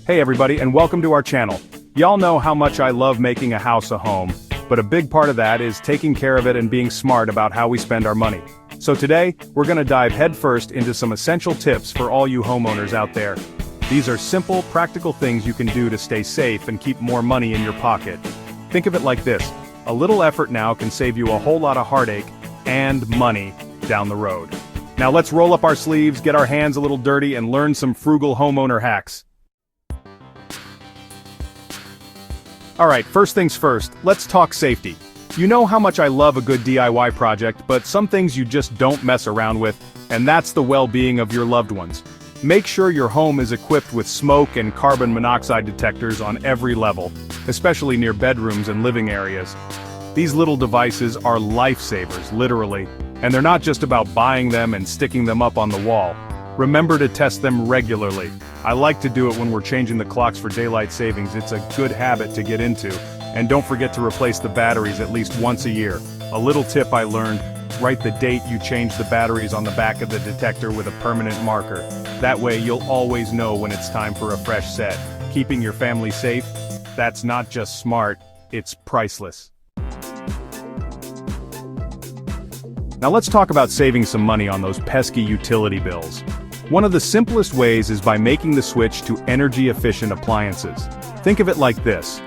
Hey everybody, and welcome to our channel. Y'all know how much I love making a house a home, but a big part of that is taking care of it and being smart about how we spend our money. So today, we're gonna dive headfirst into some essential tips for all you homeowners out there. These are simple, practical things you can do to stay safe and keep more money in your pocket. Think of it like this: a little effort now can save you a whole lot of heartache and money down the road. Now let's roll up our sleeves, get our hands a little dirty, and learn some frugal homeowner hacks. Alright, first things first, let's talk safety. You know how much I love a good DIY project, but some things you just don't mess around with, and that's the well-being of your loved ones. Make sure your home is equipped with smoke and carbon monoxide detectors on every level, especially near bedrooms and living areas. These little devices are lifesavers, literally, and they're not just about buying them and sticking them up on the wall. Remember to test them regularly. I like to do it when we're changing the clocks for daylight savings. It's a good habit to get into. And don't forget to replace the batteries at least once a year. A little tip I learned: write the date you changed the batteries on the back of the detector with a permanent marker. That way you'll always know when it's time for a fresh set. Keeping your family safe? That's not just smart, it's priceless. Now let's talk about saving some money on those pesky utility bills. One of the simplest ways is by making the switch to energy-efficient appliances. Think of it like this: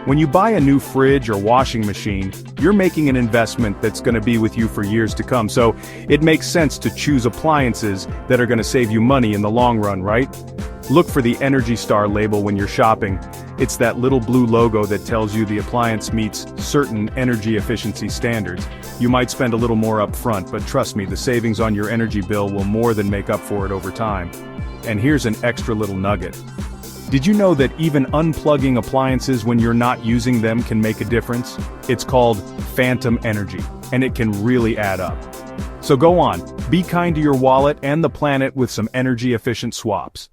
when you buy a new fridge or washing machine, you're making an investment that's going to be with you for years to come, so it makes sense to choose appliances that are going to save you money in the long run, right? Look for the Energy Star label when you're shopping. It's that little blue logo that tells you the appliance meets certain energy efficiency standards. You might spend a little more up front, but trust me, the savings on your energy bill will more than make up for it over time. And here's an extra little nugget. Did you know that even unplugging appliances when you're not using them can make a difference? It's called phantom energy, and it can really add up. So go on, be kind to your wallet and the planet with some energy-efficient swaps.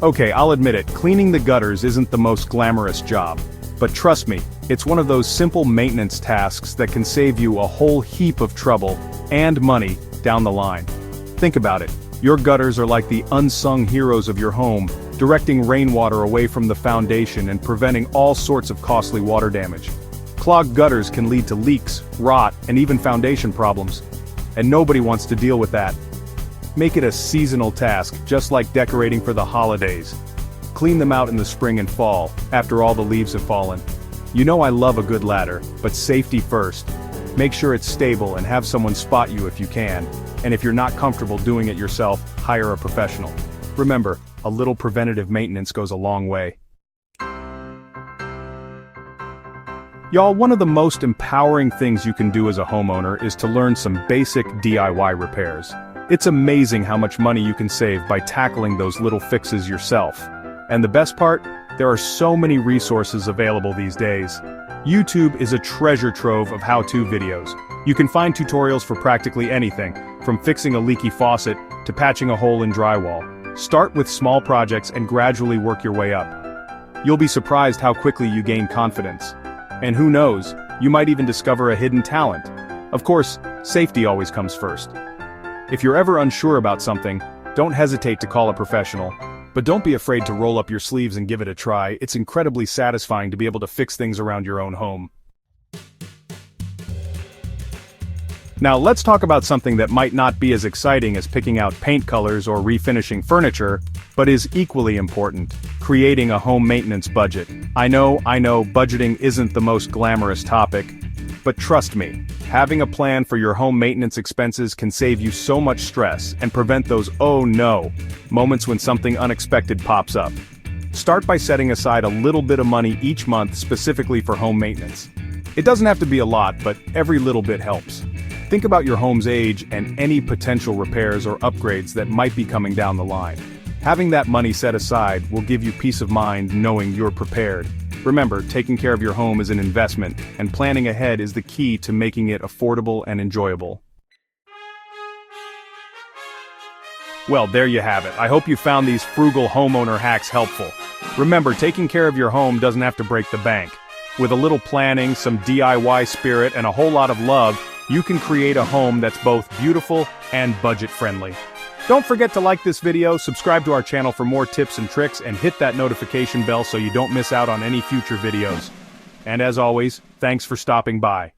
Okay, I'll admit it, cleaning the gutters isn't the most glamorous job. But trust me, it's one of those simple maintenance tasks that can save you a whole heap of trouble and money down the line. Think about it. Your gutters are like the unsung heroes of your home, directing rainwater away from the foundation and preventing all sorts of costly water damage. Clogged gutters can lead to leaks, rot, and even foundation problems. And nobody wants to deal with that. Make it a seasonal task, just like decorating for the holidays. Clean them out in the spring and fall, after all the leaves have fallen. You know I love a good ladder, but safety first. Make sure it's stable and have someone spot you if you can. And if you're not comfortable doing it yourself, hire a professional. Remember, a little preventative maintenance goes a long way. Y'all, one of the most empowering things you can do as a homeowner is to learn some basic DIY repairs. It's amazing how much money you can save by tackling those little fixes yourself. And the best part? There are so many resources available these days. YouTube is a treasure trove of how-to videos. You can find tutorials for practically anything, from fixing a leaky faucet to patching a hole in drywall. Start with small projects and gradually work your way up. You'll be surprised how quickly you gain confidence. And who knows, you might even discover a hidden talent. Of course, safety always comes first. If you're ever unsure about something, don't hesitate to call a professional. But don't be afraid to roll up your sleeves and give it a try. It's incredibly satisfying to be able to fix things around your own home. Now let's talk about something that might not be as exciting as picking out paint colors or refinishing furniture, but is equally important: creating a home maintenance budget. I know, budgeting isn't the most glamorous topic, but trust me, having a plan for your home maintenance expenses can save you so much stress and prevent those "oh no" moments when something unexpected pops up. Start by setting aside a little bit of money each month specifically for home maintenance. It doesn't have to be a lot, but every little bit helps. Think about your home's age and any potential repairs or upgrades that might be coming down the line. Having that money set aside will give you peace of mind knowing you're prepared. Remember, taking care of your home is an investment, and planning ahead is the key to making it affordable and enjoyable. Well, there you have it. I hope you found these frugal homeowner hacks helpful. Remember, taking care of your home doesn't have to break the bank. With a little planning, some DIY spirit, and a whole lot of love, you can create a home that's both beautiful and budget-friendly. Don't forget to like this video, subscribe to our channel for more tips and tricks, and hit that notification bell so you don't miss out on any future videos. And as always, thanks for stopping by.